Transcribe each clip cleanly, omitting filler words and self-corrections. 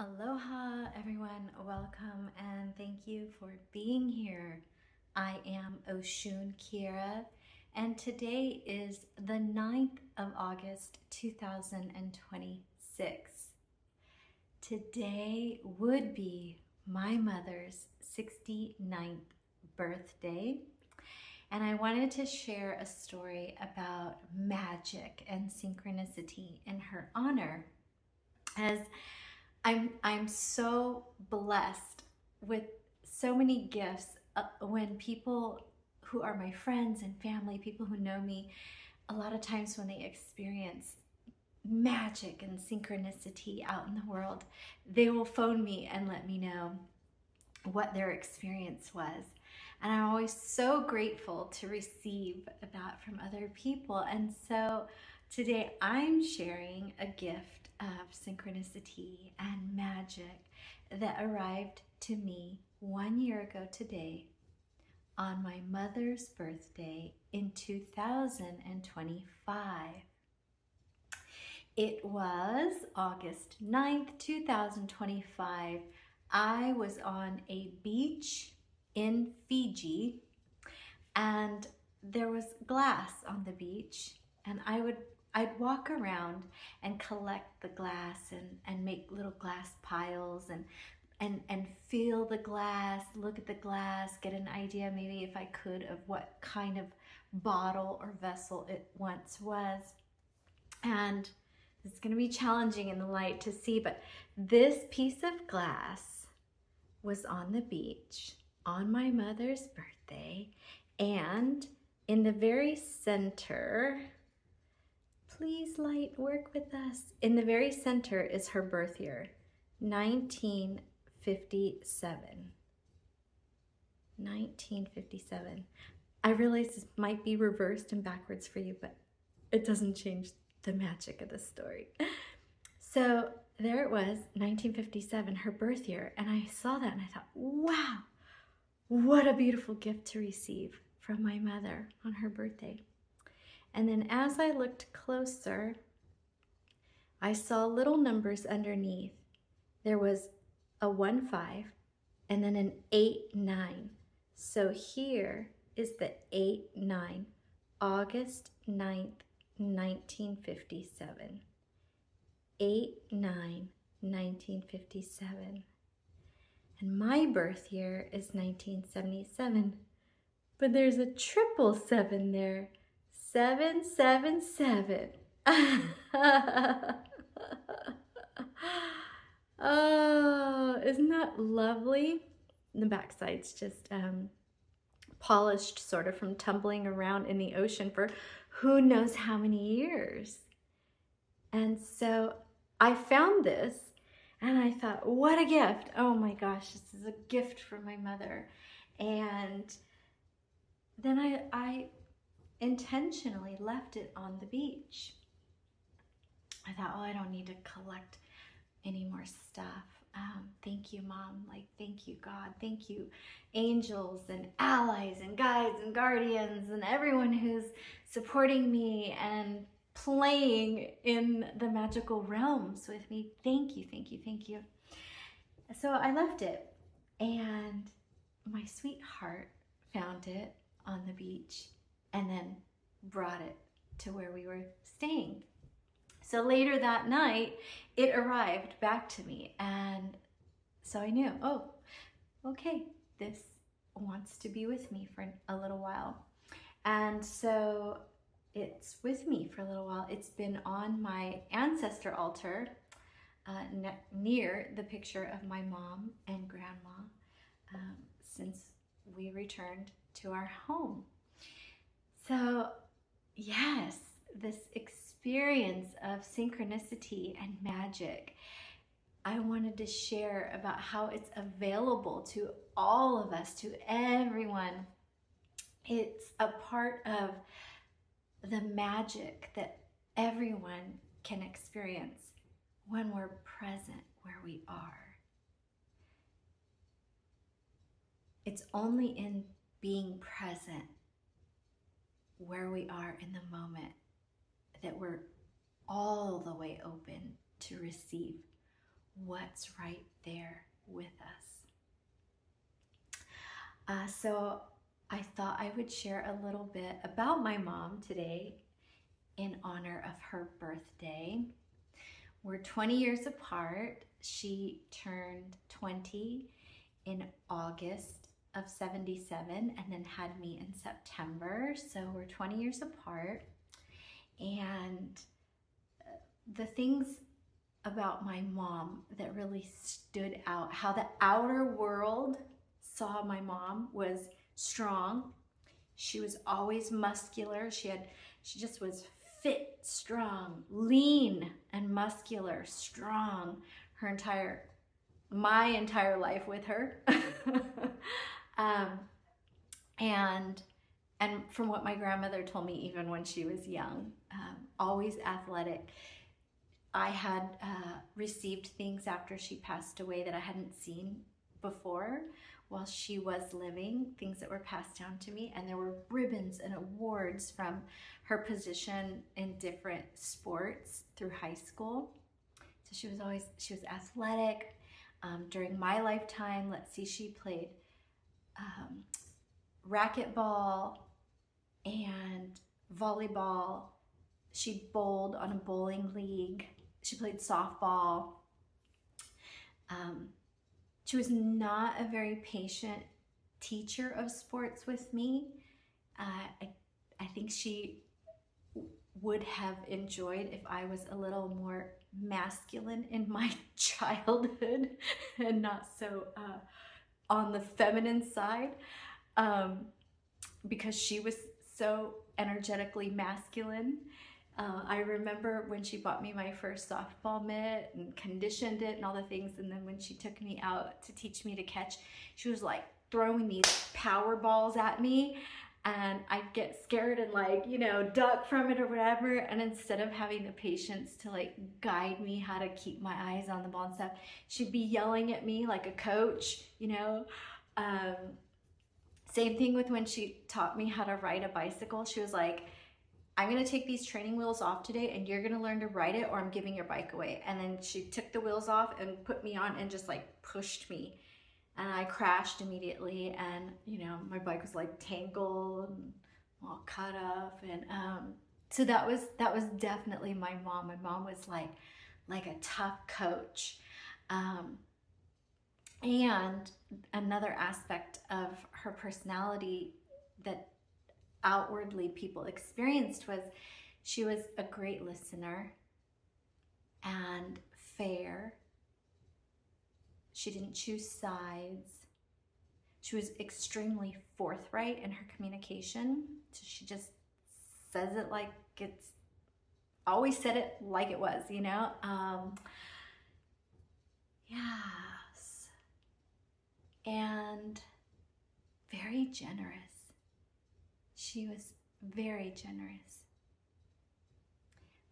Aloha, everyone. Welcome and thank you for being here. I am Ochün Kira, and today is the 9th of August 2026. Today would be my mother's 69th birthday, and I wanted to share a story about magic and synchronicity in her honor, as I'm so blessed with so many gifts when people who are my friends and family, people who know me, a lot of times when they experience magic and synchronicity out in the world, they will phone me and let me know what their experience was. And I'm always so grateful to receive that from other people. And so today I'm sharing a gift of synchronicity and magic that arrived to me 1 year ago today on my mother's birthday in 2025. It was August 9th, 2025. I was on a beach in Fiji, and there was glass on the beach, and I'd walk around and collect the glass and make little glass piles and feel the glass, look at the glass, get an idea maybe if I could of what kind of bottle or vessel it once was. And it's going to be challenging in the light to see, but this piece of glass was on the beach on my mother's birthday, and in the very center, please light, work with us. In the very center is her birth year, 1957. 1957. I realize this might be reversed and backwards for you, but it doesn't change the magic of the story. So there it was, 1957, her birth year, and I saw that and I thought, wow, what a beautiful gift to receive from my mother on her birthday. And then as I looked closer, I saw little numbers underneath. There was a 1-5 and then an 8-9. So here is the 8-9, August 9th, 1957. 8-9, 1957. And my birth year is 1977, but there's a 777 there. 777. Oh, isn't that lovely? The backside's just polished sort of from tumbling around in the ocean for who knows how many years. And so I found this and I thought, what a gift. Oh my gosh, this is a gift from my mother. And then I intentionally left it on the beach. I thought, oh, I don't need to collect any more stuff. Thank you, Mom. Like, thank you, God. Thank you, angels and allies and guides and guardians and everyone who's supporting me and playing in the magical realms with me. Thank you, thank you, thank you. So I left it, and my sweetheart found it on the beach and then brought it to where we were staying. So later that night, it arrived back to me, and so I knew, oh, okay, this wants to be with me for a little while. And so it's with me for a little while. It's been on my ancestor altar near the picture of my mom and grandma since we returned to our home. So yes, this experience of synchronicity and magic, I wanted to share about how it's available to all of us, to everyone. It's a part of the magic that everyone can experience when we're present where we are. It's only in being present where we are in the moment that we're all the way open to receive what's right there with us. So I thought I would share a little bit about my mom today in honor of her birthday. We're 20 years apart. She turned 20 in August of 77 and then had me in September. So we're 20 years apart. And the things about my mom that really stood out, how the outer world saw my mom, was strong. She was always muscular. She just was fit, strong, lean and muscular, strong my entire life with her. And from what my grandmother told me, even when she was young, always athletic. I had received things after she passed away that I hadn't seen before while she was living, things that were passed down to me, and there were ribbons and awards from her position in different sports through high school. So she was athletic. During my lifetime, let's see, she played racquetball and volleyball. She bowled on a bowling league. She played softball. She was not a very patient teacher of sports with me. I think she would have enjoyed if I was a little more masculine in my childhood and not so on the feminine side, because she was so energetically masculine. I remember when she bought me my first softball mitt and conditioned it and all the things, and then when she took me out to teach me to catch, she was like throwing these power balls at me, and I'd get scared and like, duck from it or whatever, and instead of having the patience to like guide me how to keep my eyes on the ball and stuff, she'd be yelling at me like a coach. Same thing with when she taught me how to ride a bicycle. She was like, I'm gonna take these training wheels off today and you're gonna learn to ride it or I'm giving your bike away. And then she took the wheels off and put me on and just like pushed me. And I crashed immediately, and my bike was like tangled and all cut up. And so that was definitely my mom. My mom was like a tough coach. And another aspect of her personality that outwardly people experienced was she was a great listener and fair. She didn't choose sides. She was extremely forthright in her communication. So she just says it like it's, always said it like it was, Yes. And very generous. She was very generous.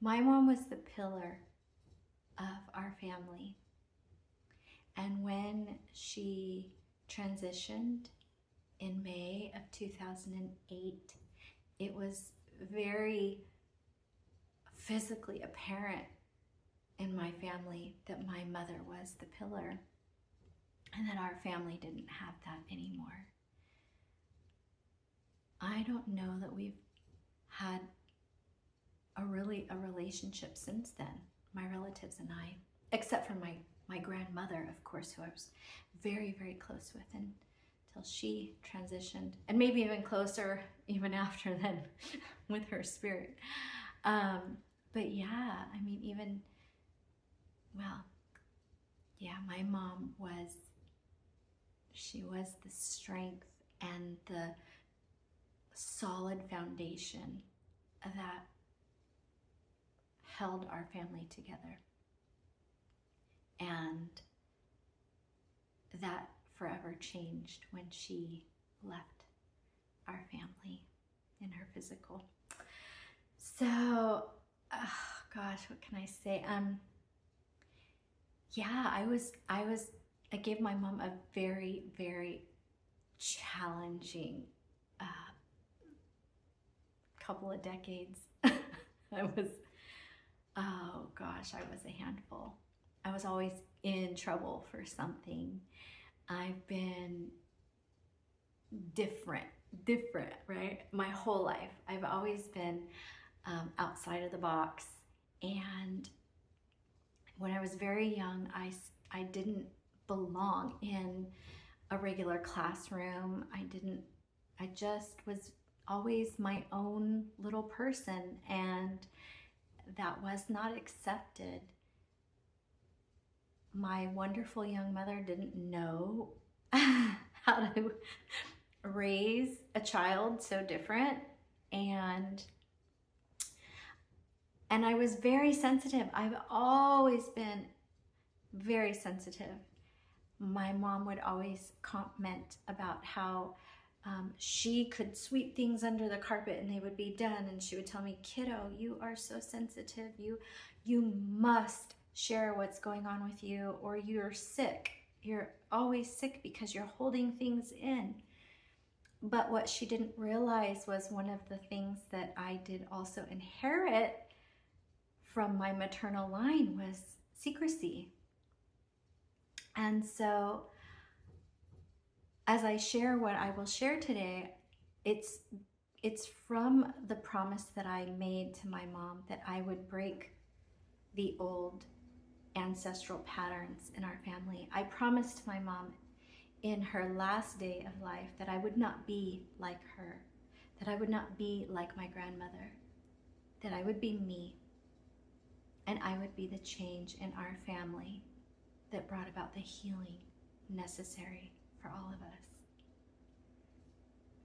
My mom was the pillar of our family. And when she transitioned in May of 2008, it was very physically apparent in my family that my mother was the pillar and that our family didn't have that anymore. I don't know that we've had a relationship since then, my relatives and I, except for my grandmother, of course, who I was very, very close with until she transitioned, and maybe even closer even after then with her spirit. But yeah, I mean, my mom was the strength and the solid foundation that held our family together. And that forever changed when she left our family in her physical. So, gosh, what can I say? I gave my mom a very, very challenging couple of decades. I was a handful. I was always in trouble for something. I've been different, right? My whole life. I've always been outside of the box. And when I was very young, I didn't belong in a regular classroom. I just was always my own little person, and that was not accepted. My wonderful young mother didn't know how to raise a child so different, and I was very sensitive. I've always been very sensitive. My mom would always comment about how she could sweep things under the carpet and they would be done, and she would tell me, "Kiddo, you are so sensitive. You must share what's going on with you, or you're sick. You're always sick because you're holding things in." But what she didn't realize was one of the things that I did also inherit from my maternal line was secrecy. And so as I share what I will share today, it's from the promise that I made to my mom that I would break the old ancestral patterns in our family. I promised my mom in her last day of life that I would not be like her, that I would not be like my grandmother, that I would be me, and I would be the change in our family that brought about the healing necessary for all of us.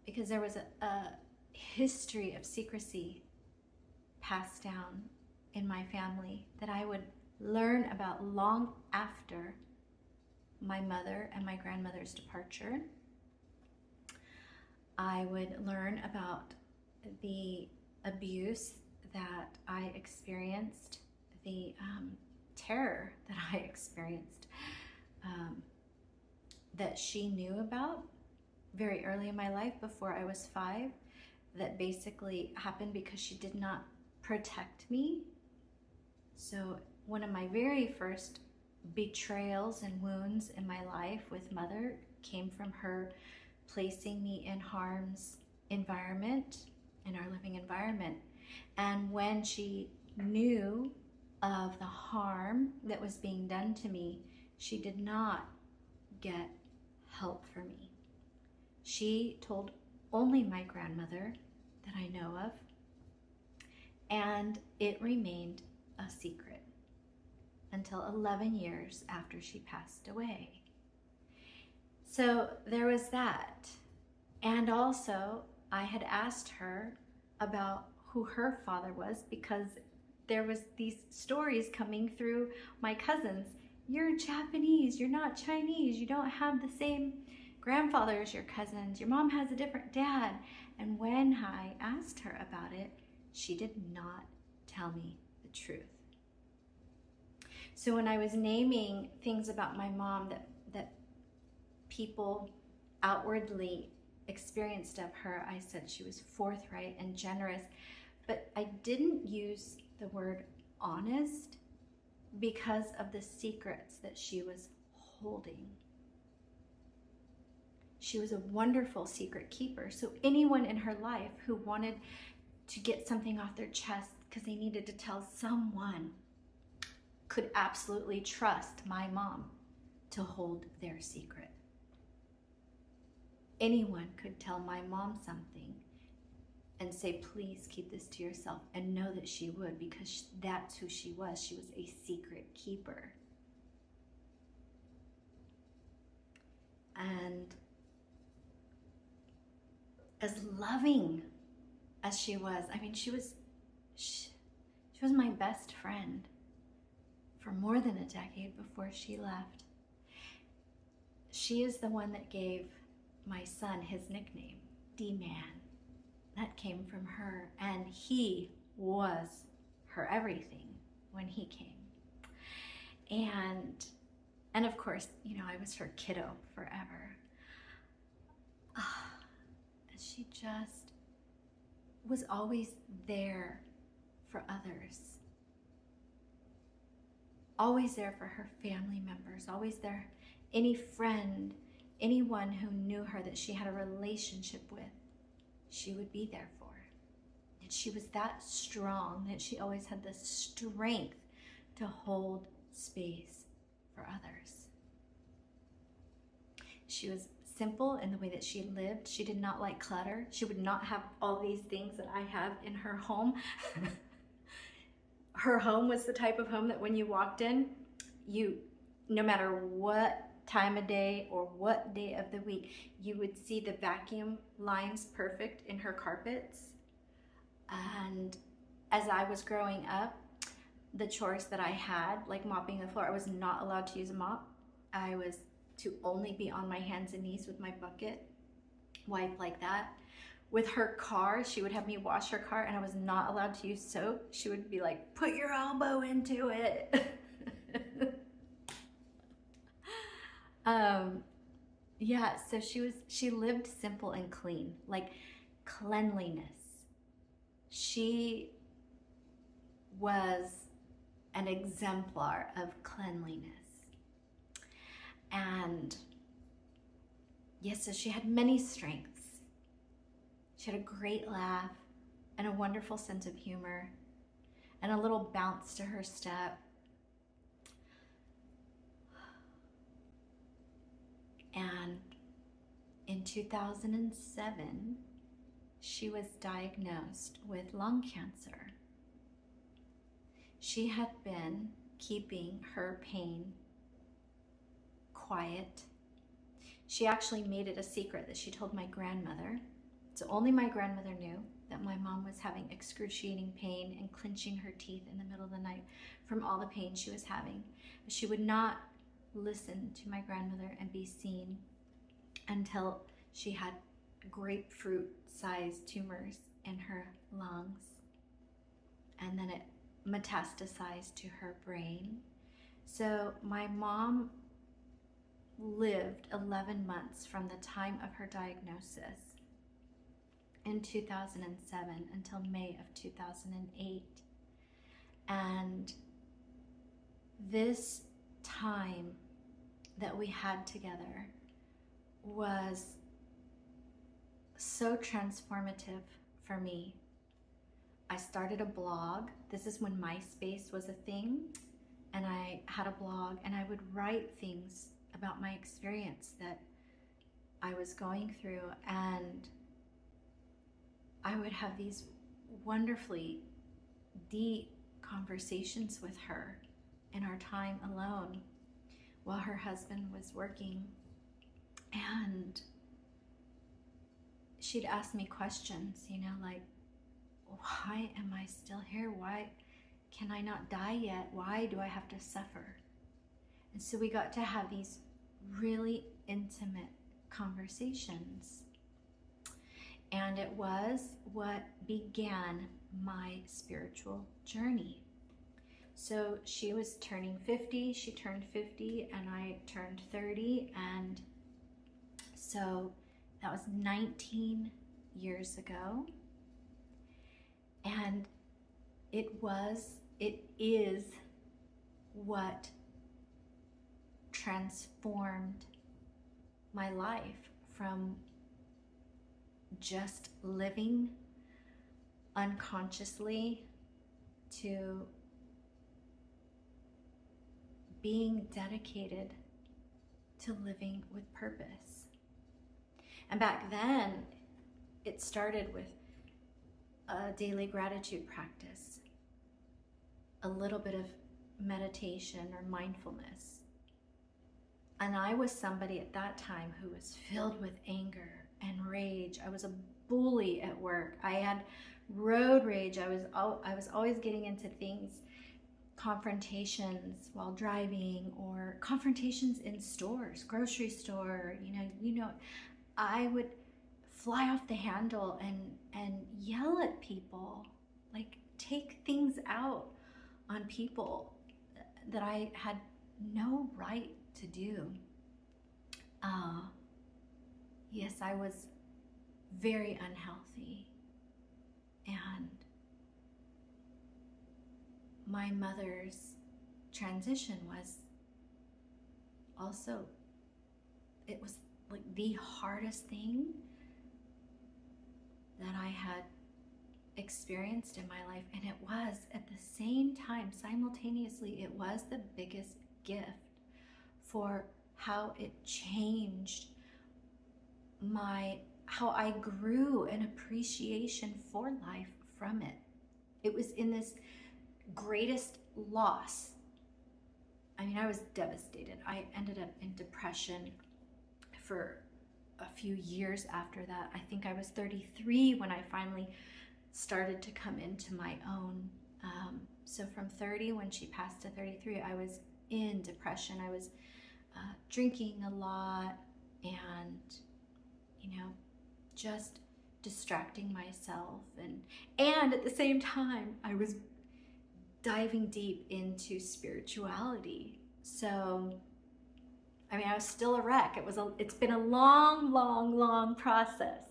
Because there was a history of secrecy passed down in my family that I would learn about long after my mother and my grandmother's departure. I would learn about the abuse that I experienced, the terror that I experienced, that she knew about very early in my life, before I was 5, that basically happened because she did not protect me. So one of my very first betrayals and wounds in my life with mother came from her placing me in harm's environment, in our living environment. And when she knew of the harm that was being done to me, she did not get help for me. She told only my grandmother that I know of, and it remained a secret until 11 years after she passed away. So there was that. And also, I had asked her about who her father was, because there was these stories coming through my cousins. You're Japanese, you're not Chinese, you don't have the same grandfather as your cousins, your mom has a different dad. And when I asked her about it, she did not tell me the truth. So when I was naming things about my mom that people outwardly experienced of her, I said she was forthright and generous, but I didn't use the word honest because of the secrets that she was holding. She was a wonderful secret keeper. So anyone in her life who wanted to get something off their chest because they needed to tell someone could absolutely trust my mom to hold their secret. Anyone could tell my mom something and say, "Please keep this to yourself," and know that she would, because that's who she was. She was a secret keeper. And as loving as she was, I mean, she was my best friend for more than a decade before she left. She is the one that gave my son his nickname, D-Man. That came from her, and he was her everything when he came. And of course, you know, I was her kiddo forever. She just was always there for others. always there for her family members, always there. Any friend, anyone who knew her that she had a relationship with, she would be there for. And she was that strong that she always had the strength to hold space for others. She was simple in the way that she lived. She did not like clutter. She would not have all these things that I have in her home. Her home was the type of home that when you walked in, no matter what time of day or what day of the week, you would see the vacuum lines perfect in her carpets. And as I was growing up, the chores that I had, like mopping the floor, I was not allowed to use a mop. I was to only be on my hands and knees with my bucket, wipe like that. With her car, she would have me wash her car, and I was not allowed to use soap. She would be like, put your elbow into it. Yeah, so she lived simple and clean, like cleanliness. She was an exemplar of cleanliness. And yes, so she had many strengths. She had a great laugh and a wonderful sense of humor and a little bounce to her step. And in 2007, she was diagnosed with lung cancer. She had been keeping her pain quiet. She actually made it a secret that she told my grandmother. So only my grandmother knew that my mom was having excruciating pain and clenching her teeth in the middle of the night from all the pain she was having. She would not listen to my grandmother and be seen until she had grapefruit-sized tumors in her lungs. And then it metastasized to her brain. So my mom lived 11 months from the time of her diagnosis in 2007 until May of 2008. And this time that we had together was so transformative for me. I started a blog. This is when MySpace was a thing, and I had a blog, and I would write things about my experience that I was going through, and I would have these wonderfully deep conversations with her in our time alone while her husband was working. And she'd ask me questions, like, why am I still here? Why can I not die yet? Why do I have to suffer? And so we got to have these really intimate conversations. And it was what began my spiritual journey. So she was turning 50, she turned 50, and I turned 30. And so that was 19 years ago. And it is what transformed my life from just living unconsciously to being dedicated to living with purpose. And back then, it started with a daily gratitude practice, a little bit of meditation or mindfulness. And I was somebody at that time who was filled with anger and rage. I was a bully at work. I had road rage. I was always getting into things, confrontations while driving, or confrontations in stores, grocery store, I would fly off the handle and yell at people, like take things out on people that I had no right to do. Yes, I was very unhealthy, and my mother's transition was also, it was like the hardest thing that I had experienced in my life. And it was at the same time, simultaneously, it was the biggest gift for how it changed how I grew an appreciation for life from it. It was in this greatest loss. I mean, I was devastated. I ended up in depression for a few years after that. I think I was 33 when I finally started to come into my own. So from 30, when she passed, to 33, I was in depression. I was drinking a lot and, just distracting myself. And at the same time, I was diving deep into spirituality. So, I mean, I was still a wreck. It's been a long process.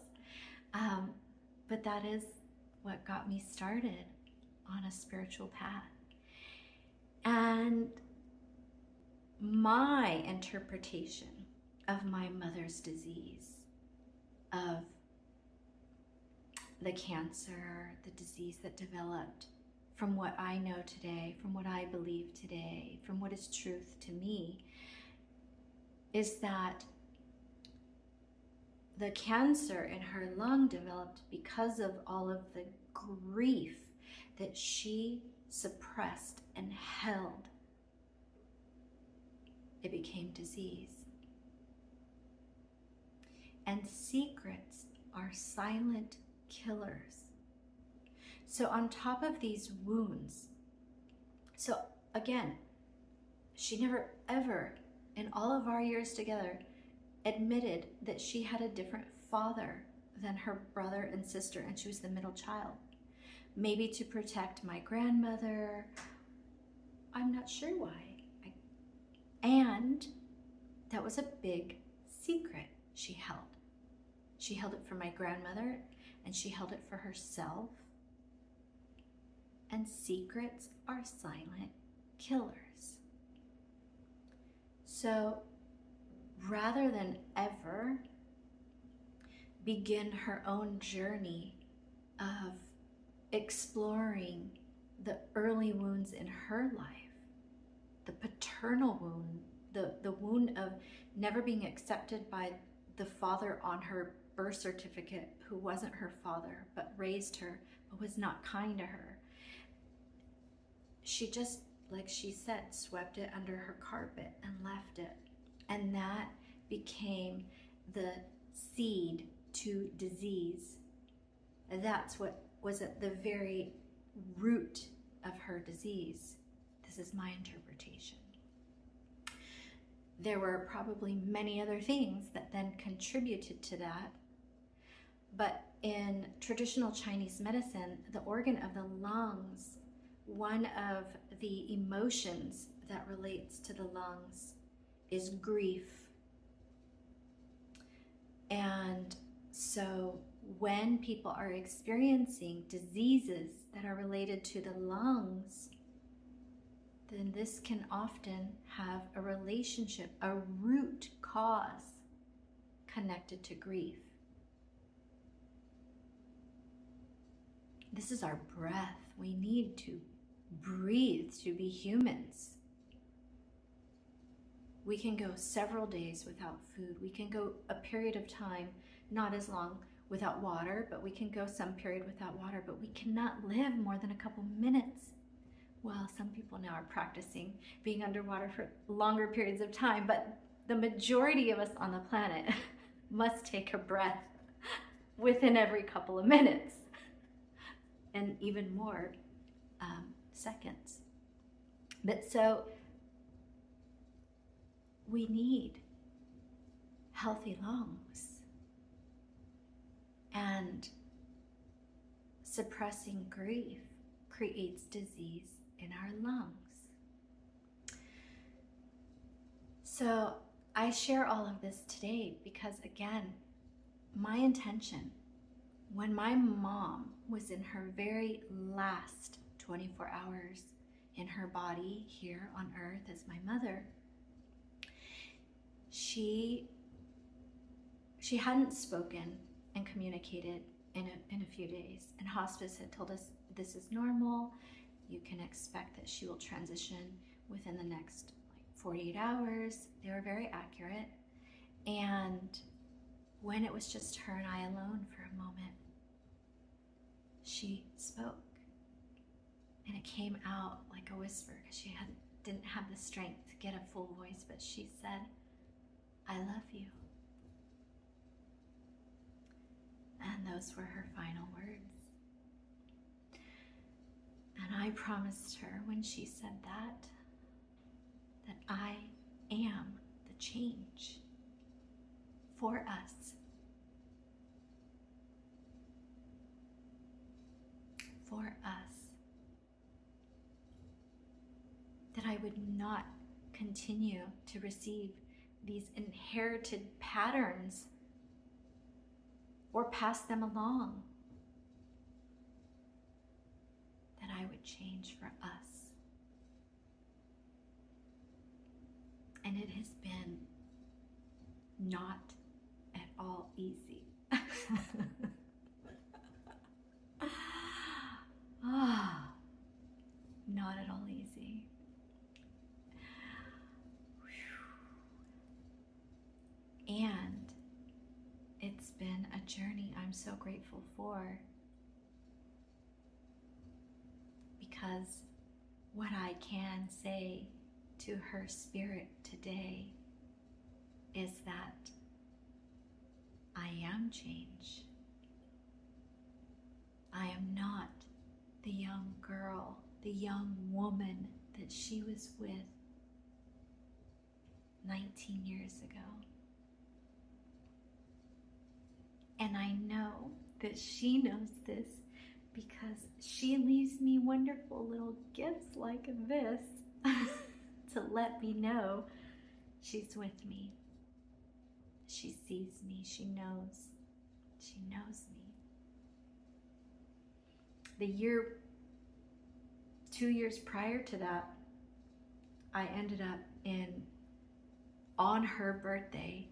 But that is what got me started on a spiritual path. And my interpretation of my mother's disease, of the cancer, the disease that developed, from what I know today, from what I believe today, from what is truth to me, is that the cancer in her lung developed because of all of the grief that she suppressed and held. It became disease. And secrets are silent killers. So on top of these wounds, so again, she never ever, in all of our years together, admitted that she had a different father than her brother and sister, and she was the middle child. Maybe to protect my grandmother. I'm not sure why. And that was a big secret she held. She held it for my grandmother, and she held it for herself. And secrets are silent killers. So rather than ever begin her own journey of exploring the early wounds in her life, the paternal wound, the wound of never being accepted by the father on her birth certificate, who wasn't her father, but raised her, but was not kind to her. She just, like she said, swept it under her carpet and left it. And that became the seed to disease. That's what was at the very root of her disease. This is my interpretation. There were probably many other things that then contributed to that. But in traditional Chinese medicine, the organ of the lungs, one of the emotions that relates to the lungs is grief. And so when people are experiencing diseases that are related to the lungs, then this can often have a relationship, a root cause connected to grief. This is our breath. We need to breathe to be humans. We can go several days without food. We can go a period of time, not as long, without water, but we can go some period without water, but we cannot live more than a couple minutes. Well, some people now are practicing being underwater for longer periods of time, but the majority of us on the planet must take a breath within every couple of minutes, and even more seconds. But so we need healthy lungs, and suppressing grief creates disease in our lungs. So I share all of this today because, again, my intention when my mom was in her very last 24 hours in her body here on earth as my mother, she hadn't spoken and communicated in a few days. And hospice had told us this is normal. You can expect that she will transition within the next 48 hours. They were very accurate. And when it was just her and I alone for a moment, she spoke. And it came out like a whisper because she didn't have the strength to get a full voice, but she said, "I love you." And those were her final words. And I promised her when she said that I am the change for us. For us. That I would not continue to receive these inherited patterns or pass them along. That I would change for us. And it has been not at all easy. Not at all easy. And it's been a journey I'm so grateful for, because what I can say to her spirit today is that I am change. I am not the young girl, the young woman that she was with 19 years ago. And I know that she knows this because she leaves me wonderful little gifts like this to let me know she's with me. She sees me, she knows me. The 2 years prior to that, I ended up on her birthday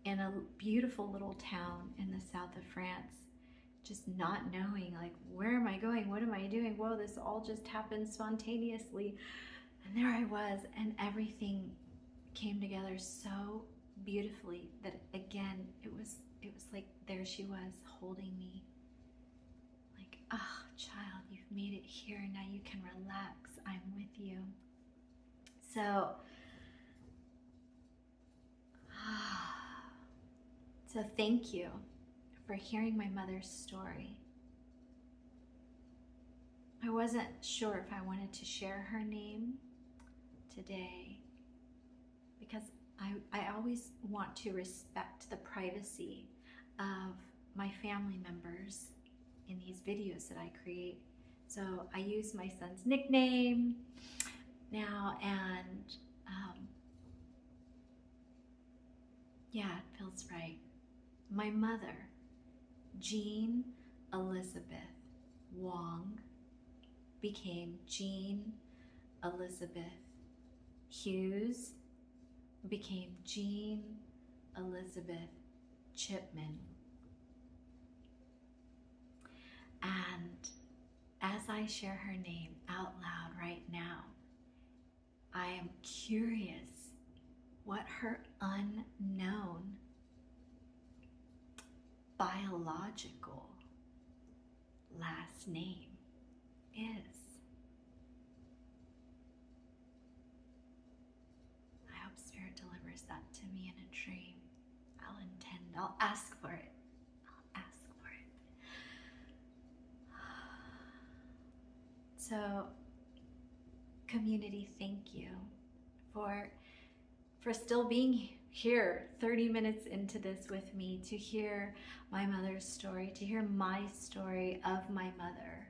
in a beautiful little town in the south of France, just not knowing, like, where am I going? What am I doing? Whoa, this all just happened spontaneously. And there I was, and everything came together so beautifully that, again, it was like there she was holding me. Like, ah, child, you've made it here. Now you can relax. I'm with you. So thank you for hearing my mother's story. I wasn't sure if I wanted to share her name today because I always want to respect the privacy of my family members in these videos that I create. So I use my son's nickname now, and yeah, it feels right. My mother, Jean Elizabeth Wong, became Jean Elizabeth Hughes, became Jean Elizabeth Chipman. And as I share her name out loud right now, I am curious what her unknown biological last name is. I hope Spirit delivers that to me in a dream. I'll ask for it. So, community, thank you for still being here 30 minutes into this with me, to hear my mother's story, to hear my story of my mother.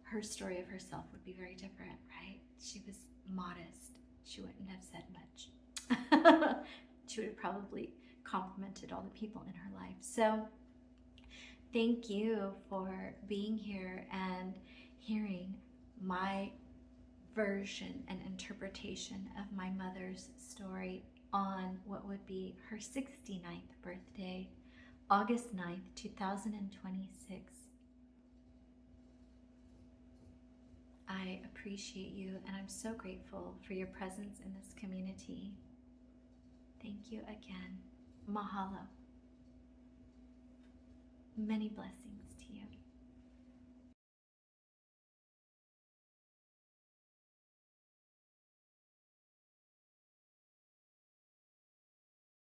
Her story of herself would be very different, right? She was modest. She wouldn't have said much. She would have probably complimented all the people in her life. So thank you for being here and hearing my version and interpretation of my mother's story on what would be her 69th birthday, August 9th, 2026. I appreciate you, and I'm so grateful for your presence in this community. Thank you again. Mahalo. Many blessings.